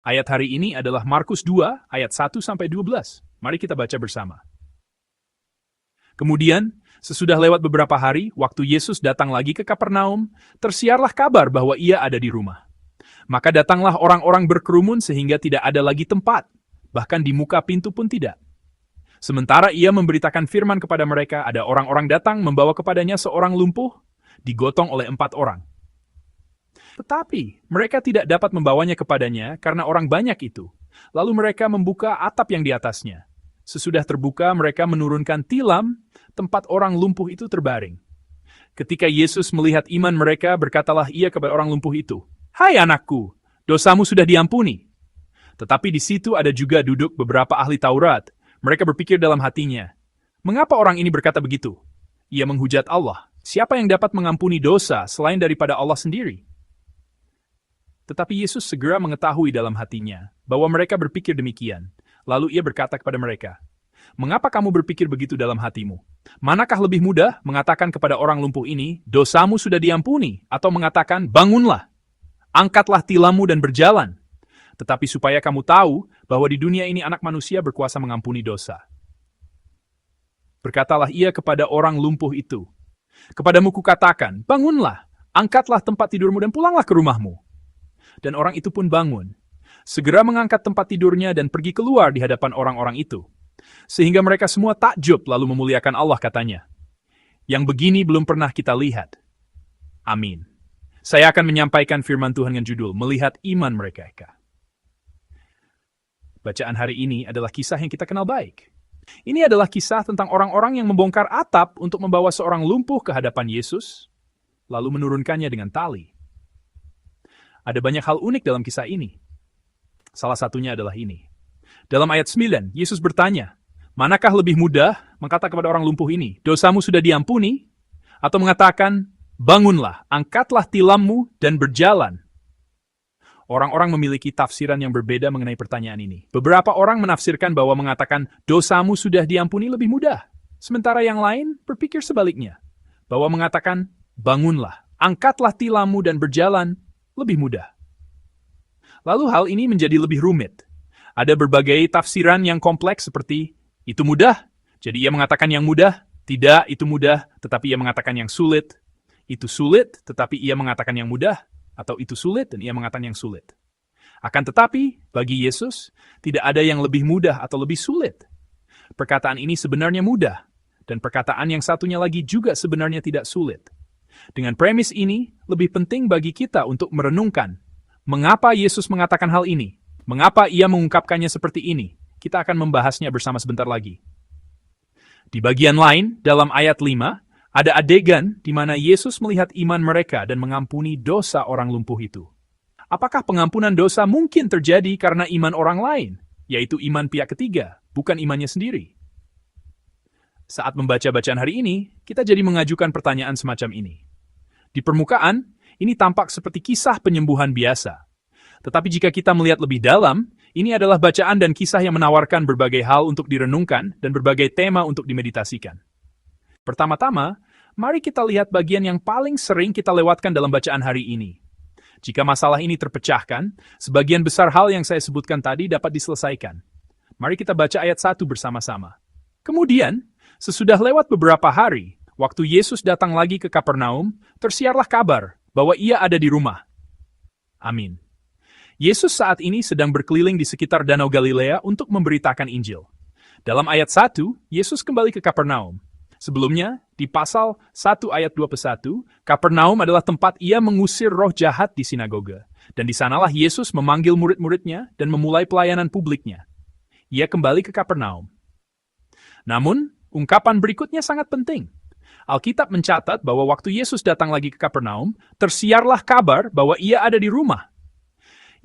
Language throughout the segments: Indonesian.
Ayat hari ini adalah Markus 2 ayat 1-12. Mari kita baca bersama. Kemudian, sesudah lewat beberapa hari, waktu Yesus datang lagi ke Kapernaum, tersiarlah kabar bahwa ia ada di rumah. Maka datanglah orang-orang berkerumun sehingga tidak ada lagi tempat, bahkan di muka pintu pun tidak. Sementara ia memberitakan firman kepada mereka, ada orang-orang datang membawa kepadanya seorang lumpuh, digotong oleh 4 orang. Tetapi mereka tidak dapat membawanya kepadanya karena orang banyak itu. Lalu mereka membuka atap yang di atasnya. Sesudah terbuka, mereka menurunkan tilam, tempat orang lumpuh itu terbaring. Ketika Yesus melihat iman mereka, berkatalah ia kepada orang lumpuh itu, "Hai anakku, dosamu sudah diampuni." Tetapi di situ ada juga duduk beberapa ahli Taurat. Mereka berpikir dalam hatinya, "Mengapa orang ini berkata begitu?" Ia menghujat Allah, "Siapa yang dapat mengampuni dosa selain daripada Allah sendiri?" Tetapi Yesus segera mengetahui dalam hatinya bahwa mereka berpikir demikian. Lalu ia berkata kepada mereka, "Mengapa kamu berpikir begitu dalam hatimu? Manakah lebih mudah mengatakan kepada orang lumpuh ini, 'Dosamu sudah diampuni,' atau mengatakan, 'Bangunlah, angkatlah tilammu dan berjalan'? Tetapi supaya kamu tahu bahwa di dunia ini anak manusia berkuasa mengampuni dosa." Berkatalah ia kepada orang lumpuh itu, "Kepadamu kukatakan, bangunlah, angkatlah tempat tidurmu dan pulanglah ke rumahmu." Dan orang itu pun bangun, segera mengangkat tempat tidurnya dan pergi keluar di hadapan orang-orang itu. Sehingga mereka semua takjub lalu memuliakan Allah, katanya, "Yang begini belum pernah kita lihat." Amin. Saya akan menyampaikan firman Tuhan dengan judul, Melihat Iman Mereka. Bacaan hari ini adalah kisah yang kita kenal baik. Ini adalah kisah tentang orang-orang yang membongkar atap untuk membawa seorang lumpuh ke hadapan Yesus, lalu menurunkannya dengan tali. Ada banyak hal unik dalam kisah ini. Salah satunya adalah ini. Dalam ayat 9, Yesus bertanya, "Manakah lebih mudah mengatakan kepada orang lumpuh ini, 'Dosamu sudah diampuni,' atau mengatakan, 'Bangunlah, angkatlah tilammu dan berjalan'?" Orang-orang memiliki tafsiran yang berbeda mengenai pertanyaan ini. Beberapa orang menafsirkan bahwa mengatakan, "Dosamu sudah diampuni" lebih mudah. Sementara yang lain berpikir sebaliknya, bahwa mengatakan, "Bangunlah, angkatlah tilammu dan berjalan" lebih mudah. Lalu hal ini menjadi lebih rumit. Ada berbagai tafsiran yang kompleks seperti, "Itu mudah," jadi ia mengatakan yang mudah, "Tidak, itu mudah," tetapi ia mengatakan yang sulit, "Itu sulit," tetapi ia mengatakan yang mudah, atau "Itu sulit," dan ia mengatakan yang sulit. Akan tetapi, bagi Yesus, tidak ada yang lebih mudah atau lebih sulit. Perkataan ini sebenarnya mudah, dan perkataan yang satunya lagi juga sebenarnya tidak sulit. Dengan premis ini, lebih penting bagi kita untuk merenungkan, mengapa Yesus mengatakan hal ini? Mengapa ia mengungkapkannya seperti ini? Kita akan membahasnya bersama sebentar lagi. Di bagian lain, dalam ayat 5, ada adegan di mana Yesus melihat iman mereka dan mengampuni dosa orang lumpuh itu. Apakah pengampunan dosa mungkin terjadi karena iman orang lain, yaitu iman pihak ketiga, bukan imannya sendiri? Saat membaca bacaan hari ini, kita jadi mengajukan pertanyaan semacam ini. Di permukaan, ini tampak seperti kisah penyembuhan biasa. Tetapi jika kita melihat lebih dalam, ini adalah bacaan dan kisah yang menawarkan berbagai hal untuk direnungkan dan berbagai tema untuk dimeditasikan. Pertama-tama, mari kita lihat bagian yang paling sering kita lewatkan dalam bacaan hari ini. Jika masalah ini terpecahkan, sebagian besar hal yang saya sebutkan tadi dapat diselesaikan. Mari kita baca ayat 1 bersama-sama. Kemudian, sesudah lewat beberapa hari, waktu Yesus datang lagi ke Kapernaum, tersiarlah kabar bahwa ia ada di rumah. Amin. Yesus saat ini sedang berkeliling di sekitar Danau Galilea untuk memberitakan Injil. Dalam ayat 1, Yesus kembali ke Kapernaum. Sebelumnya, di pasal 1 ayat 21, Kapernaum adalah tempat ia mengusir roh jahat di sinagoga. Dan di sanalah Yesus memanggil murid-muridnya dan memulai pelayanan publiknya. Ia kembali ke Kapernaum. Namun, ungkapan berikutnya sangat penting. Alkitab mencatat bahwa waktu Yesus datang lagi ke Kapernaum, tersiarlah kabar bahwa ia ada di rumah.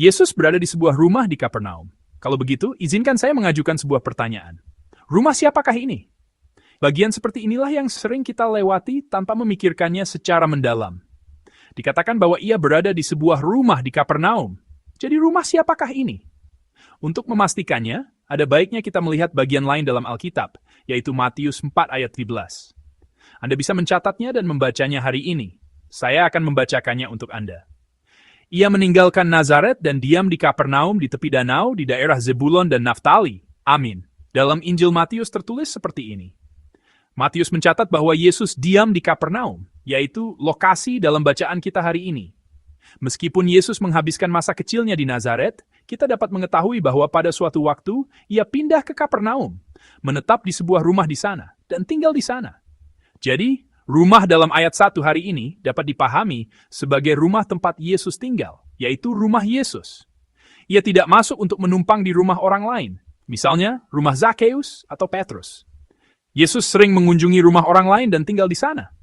Yesus berada di sebuah rumah di Kapernaum. Kalau begitu, izinkan saya mengajukan sebuah pertanyaan. Rumah siapakah ini? Bagian seperti inilah yang sering kita lewati tanpa memikirkannya secara mendalam. Dikatakan bahwa ia berada di sebuah rumah di Kapernaum. Jadi rumah siapakah ini? Untuk memastikannya, ada baiknya kita melihat bagian lain dalam Alkitab, yaitu Matius 4 ayat 13. Anda bisa mencatatnya dan membacanya hari ini. Saya akan membacakannya untuk Anda. Ia meninggalkan Nazaret dan diam di Kapernaum di tepi danau di daerah Zebulon dan Naftali. Amin. Dalam Injil Matius tertulis seperti ini. Matius mencatat bahwa Yesus diam di Kapernaum, yaitu lokasi dalam bacaan kita hari ini. Meskipun Yesus menghabiskan masa kecilnya di Nazaret, kita dapat mengetahui bahwa pada suatu waktu ia pindah ke Kapernaum, menetap di sebuah rumah di sana, dan tinggal di sana. Jadi, rumah dalam ayat 1 hari ini dapat dipahami sebagai rumah tempat Yesus tinggal, yaitu rumah Yesus. Ia tidak masuk untuk menumpang di rumah orang lain, misalnya rumah Zakheus atau Petrus. Yesus sering mengunjungi rumah orang lain dan tinggal di sana.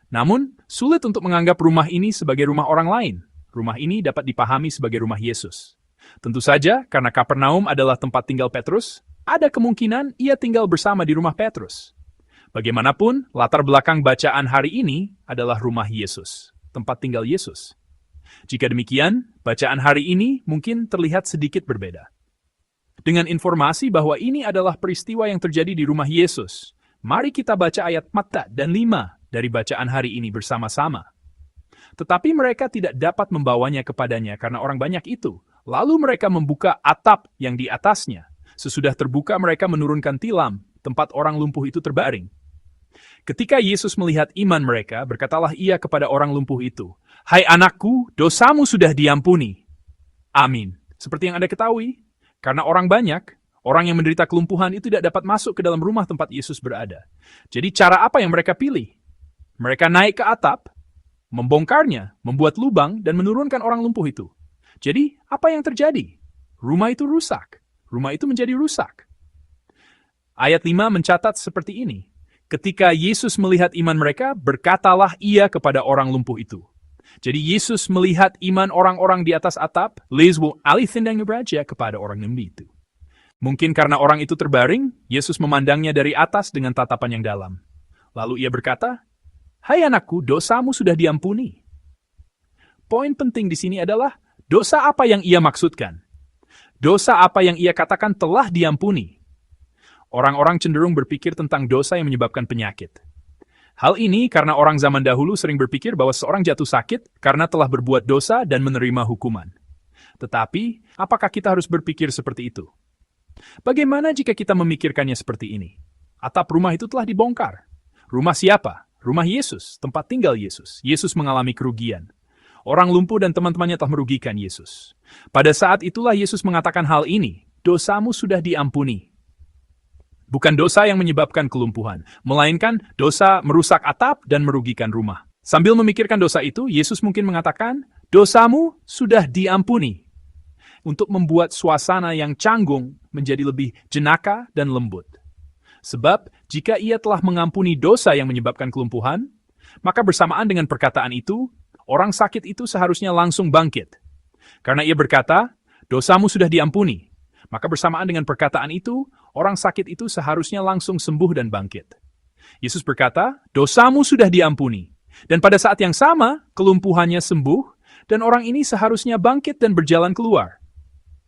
Namun, sulit untuk menganggap rumah ini sebagai rumah orang lain. Rumah ini dapat dipahami sebagai rumah Yesus. Tentu saja, karena Kapernaum adalah tempat tinggal Petrus, ada kemungkinan ia tinggal bersama di rumah Petrus. Bagaimanapun, latar belakang bacaan hari ini adalah rumah Yesus, tempat tinggal Yesus. Jika demikian, bacaan hari ini mungkin terlihat sedikit berbeda. Dengan informasi bahwa ini adalah peristiwa yang terjadi di rumah Yesus, mari kita baca ayat 4 dan 5 dari bacaan hari ini bersama-sama. Tetapi mereka tidak dapat membawanya kepadanya karena orang banyak itu. Lalu mereka membuka atap yang di atasnya. Sesudah terbuka mereka menurunkan tilam, tempat orang lumpuh itu terbaring. Ketika Yesus melihat iman mereka, berkatalah ia kepada orang lumpuh itu, "Hai anakku, dosamu sudah diampuni." Amin. Seperti yang Anda ketahui, karena orang banyak, orang yang menderita kelumpuhan itu tidak dapat masuk ke dalam rumah tempat Yesus berada. Jadi cara apa yang mereka pilih? Mereka naik ke atap, membongkarnya, membuat lubang, dan menurunkan orang lumpuh itu. Jadi, apa yang terjadi? Rumah itu rusak. Rumah itu menjadi rusak. Ayat 5 mencatat seperti ini. Ketika Yesus melihat iman mereka, berkatalah ia kepada orang lumpuh itu. Jadi Yesus melihat iman orang-orang di atas atap, Liswu alithindang beraja kepada orang lumpuh itu. Mungkin karena orang itu terbaring, Yesus memandangnya dari atas dengan tatapan yang dalam. Lalu ia berkata, "Hai anakku, dosamu sudah diampuni." Poin penting di sini adalah, dosa apa yang ia maksudkan? Dosa apa yang ia katakan telah diampuni? Orang-orang cenderung berpikir tentang dosa yang menyebabkan penyakit. Hal ini karena orang zaman dahulu sering berpikir bahwa seorang jatuh sakit karena telah berbuat dosa dan menerima hukuman. Tetapi, apakah kita harus berpikir seperti itu? Bagaimana jika kita memikirkannya seperti ini? Atap rumah itu telah dibongkar. Rumah siapa? Rumah Yesus, tempat tinggal Yesus. Yesus mengalami kerugian. Orang lumpuh dan teman-temannya telah merugikan Yesus. Pada saat itulah Yesus mengatakan hal ini, "Dosamu sudah diampuni." Bukan dosa yang menyebabkan kelumpuhan, melainkan dosa merusak atap dan merugikan rumah. Sambil memikirkan dosa itu, Yesus mungkin mengatakan, "Dosamu sudah diampuni." Untuk membuat suasana yang canggung menjadi lebih jenaka dan lembut. Sebab, jika ia telah mengampuni dosa yang menyebabkan kelumpuhan, maka bersamaan dengan perkataan itu, orang sakit itu seharusnya langsung bangkit. Karena ia berkata, "Dosamu sudah diampuni." Maka bersamaan dengan perkataan itu, orang sakit itu seharusnya langsung sembuh dan bangkit. Yesus berkata, "Dosamu sudah diampuni." Dan pada saat yang sama, kelumpuhannya sembuh, dan orang ini seharusnya bangkit dan berjalan keluar.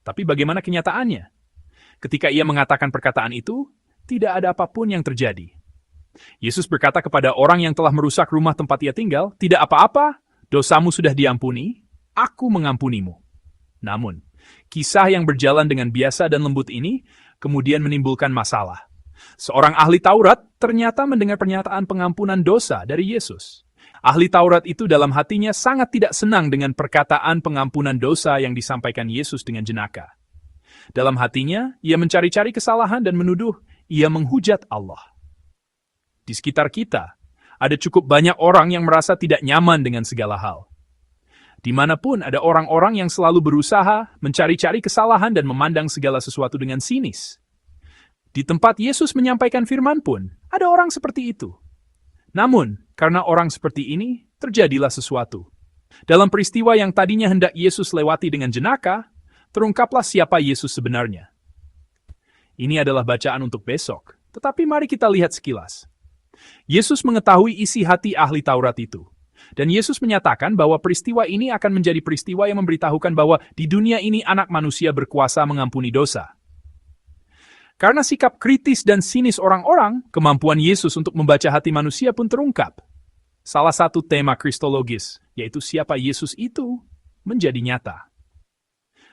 Tapi bagaimana kenyataannya? Ketika ia mengatakan perkataan itu, tidak ada apapun yang terjadi. Yesus berkata kepada orang yang telah merusak rumah tempat ia tinggal, "Tidak apa-apa, dosamu sudah diampuni, aku mengampunimu." Namun, kisah yang berjalan dengan biasa dan lembut ini kemudian menimbulkan masalah. Seorang ahli Taurat ternyata mendengar pernyataan pengampunan dosa dari Yesus. Ahli Taurat itu dalam hatinya sangat tidak senang dengan perkataan pengampunan dosa yang disampaikan Yesus dengan jenaka. Dalam hatinya, ia mencari-cari kesalahan dan menuduh ia menghujat Allah. Di sekitar kita, ada cukup banyak orang yang merasa tidak nyaman dengan segala hal. Dimanapun ada orang-orang yang selalu berusaha mencari-cari kesalahan dan memandang segala sesuatu dengan sinis. Di tempat Yesus menyampaikan firman pun, ada orang seperti itu. Namun, karena orang seperti ini, terjadilah sesuatu. Dalam peristiwa yang tadinya hendak Yesus lewati dengan jenaka, terungkaplah siapa Yesus sebenarnya. Ini adalah bacaan untuk besok, tetapi mari kita lihat sekilas. Yesus mengetahui isi hati ahli Taurat itu. Dan Yesus menyatakan bahwa peristiwa ini akan menjadi peristiwa yang memberitahukan bahwa di dunia ini anak manusia berkuasa mengampuni dosa. Karena sikap kritis dan sinis orang-orang, kemampuan Yesus untuk membaca hati manusia pun terungkap. Salah satu tema kristologis, yaitu siapa Yesus itu, menjadi nyata.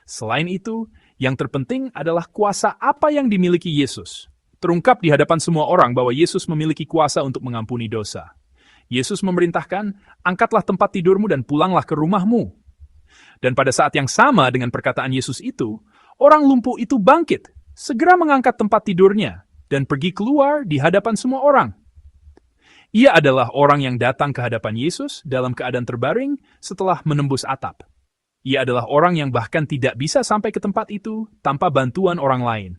Selain itu, yang terpenting adalah kuasa apa yang dimiliki Yesus. Terungkap di hadapan semua orang bahwa Yesus memiliki kuasa untuk mengampuni dosa. Yesus memerintahkan, angkatlah tempat tidurmu dan pulanglah ke rumahmu. Dan pada saat yang sama dengan perkataan Yesus itu, orang lumpuh itu bangkit, segera mengangkat tempat tidurnya, dan pergi keluar di hadapan semua orang. Ia adalah orang yang datang ke hadapan Yesus dalam keadaan terbaring setelah menembus atap. Ia adalah orang yang bahkan tidak bisa sampai ke tempat itu tanpa bantuan orang lain.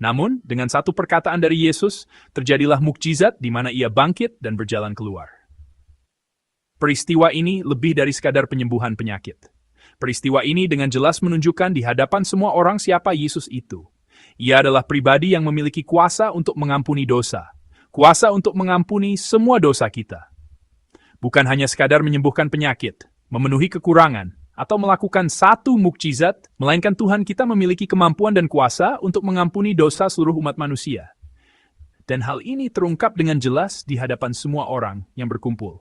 Namun, dengan satu perkataan dari Yesus, terjadilah mukjizat di mana ia bangkit dan berjalan keluar. Peristiwa ini lebih dari sekadar penyembuhan penyakit. Peristiwa ini dengan jelas menunjukkan di hadapan semua orang siapa Yesus itu. Ia adalah pribadi yang memiliki kuasa untuk mengampuni dosa. Kuasa untuk mengampuni semua dosa kita. Bukan hanya sekadar menyembuhkan penyakit, memenuhi kekurangan, atau melakukan satu mukjizat, melainkan Tuhan kita memiliki kemampuan dan kuasa untuk mengampuni dosa seluruh umat manusia. Dan hal ini terungkap dengan jelas di hadapan semua orang yang berkumpul.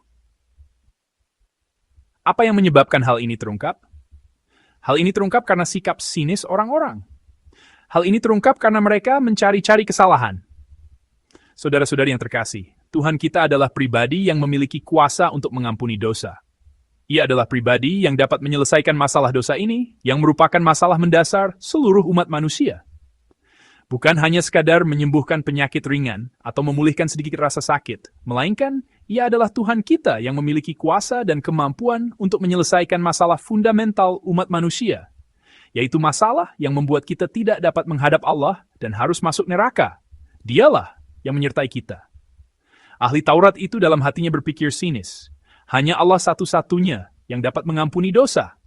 Apa yang menyebabkan hal ini terungkap? Hal ini terungkap karena sikap sinis orang-orang. Hal ini terungkap karena mereka mencari-cari kesalahan. Saudara-saudari yang terkasih, Tuhan kita adalah pribadi yang memiliki kuasa untuk mengampuni dosa. Ia adalah pribadi yang dapat menyelesaikan masalah dosa ini, yang merupakan masalah mendasar seluruh umat manusia. Bukan hanya sekadar menyembuhkan penyakit ringan atau memulihkan sedikit rasa sakit, melainkan Ia adalah Tuhan kita yang memiliki kuasa dan kemampuan untuk menyelesaikan masalah fundamental umat manusia, yaitu masalah yang membuat kita tidak dapat menghadap Allah dan harus masuk neraka. Dialah yang menyertai kita. Ahli Taurat itu dalam hatinya berpikir sinis. Hanya Allah satu-satunya yang dapat mengampuni dosa.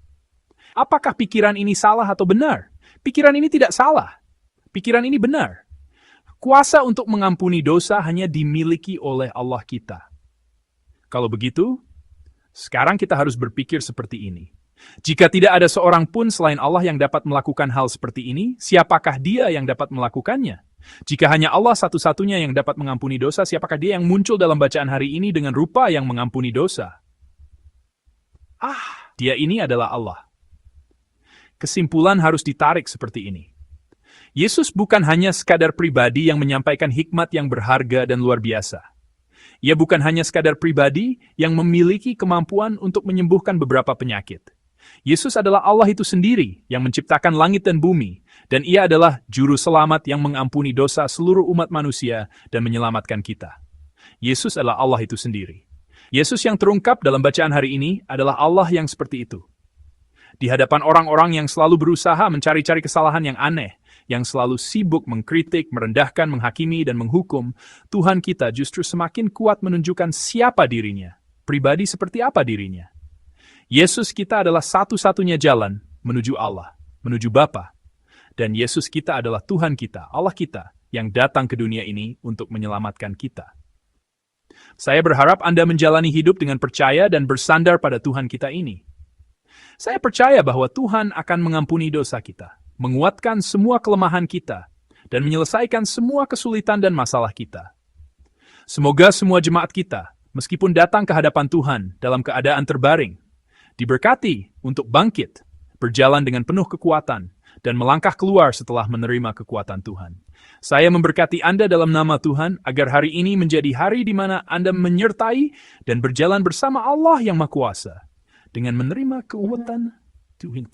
Apakah pikiran ini salah atau benar? Pikiran ini tidak salah. Pikiran ini benar. Kuasa untuk mengampuni dosa hanya dimiliki oleh Allah kita. Kalau begitu, sekarang kita harus berpikir seperti ini. Jika tidak ada seorang pun selain Allah yang dapat melakukan hal seperti ini, siapakah Dia yang dapat melakukannya? Jika hanya Allah satu-satunya yang dapat mengampuni dosa, siapakah Dia yang muncul dalam bacaan hari ini dengan rupa yang mengampuni dosa? Dia ini adalah Allah. Kesimpulan harus ditarik seperti ini. Yesus bukan hanya sekadar pribadi yang menyampaikan hikmat yang berharga dan luar biasa. Ia bukan hanya sekadar pribadi yang memiliki kemampuan untuk menyembuhkan beberapa penyakit. Yesus adalah Allah itu sendiri yang menciptakan langit dan bumi, dan Ia adalah Juru Selamat yang mengampuni dosa seluruh umat manusia dan menyelamatkan kita. Yesus adalah Allah itu sendiri. Yesus yang terungkap dalam bacaan hari ini adalah Allah yang seperti itu. Di hadapan orang-orang yang selalu berusaha mencari-cari kesalahan yang aneh, yang selalu sibuk mengkritik, merendahkan, menghakimi, dan menghukum, Tuhan kita justru semakin kuat menunjukkan siapa dirinya, pribadi seperti apa dirinya. Yesus kita adalah satu-satunya jalan menuju Allah, menuju Bapa. Dan Yesus kita adalah Tuhan kita, Allah kita, yang datang ke dunia ini untuk menyelamatkan kita. Saya berharap Anda menjalani hidup dengan percaya dan bersandar pada Tuhan kita ini. Saya percaya bahwa Tuhan akan mengampuni dosa kita, menguatkan semua kelemahan kita, dan menyelesaikan semua kesulitan dan masalah kita. Semoga semua jemaat kita, meskipun datang ke hadapan Tuhan dalam keadaan terbaring, diberkati untuk bangkit, berjalan dengan penuh kekuatan, dan melangkah keluar setelah menerima kekuatan Tuhan. Saya memberkati Anda dalam nama Tuhan, agar hari ini menjadi hari di mana Anda menyertai dan berjalan bersama Allah yang Maha Kuasa, dengan menerima kekuatan Tuhan.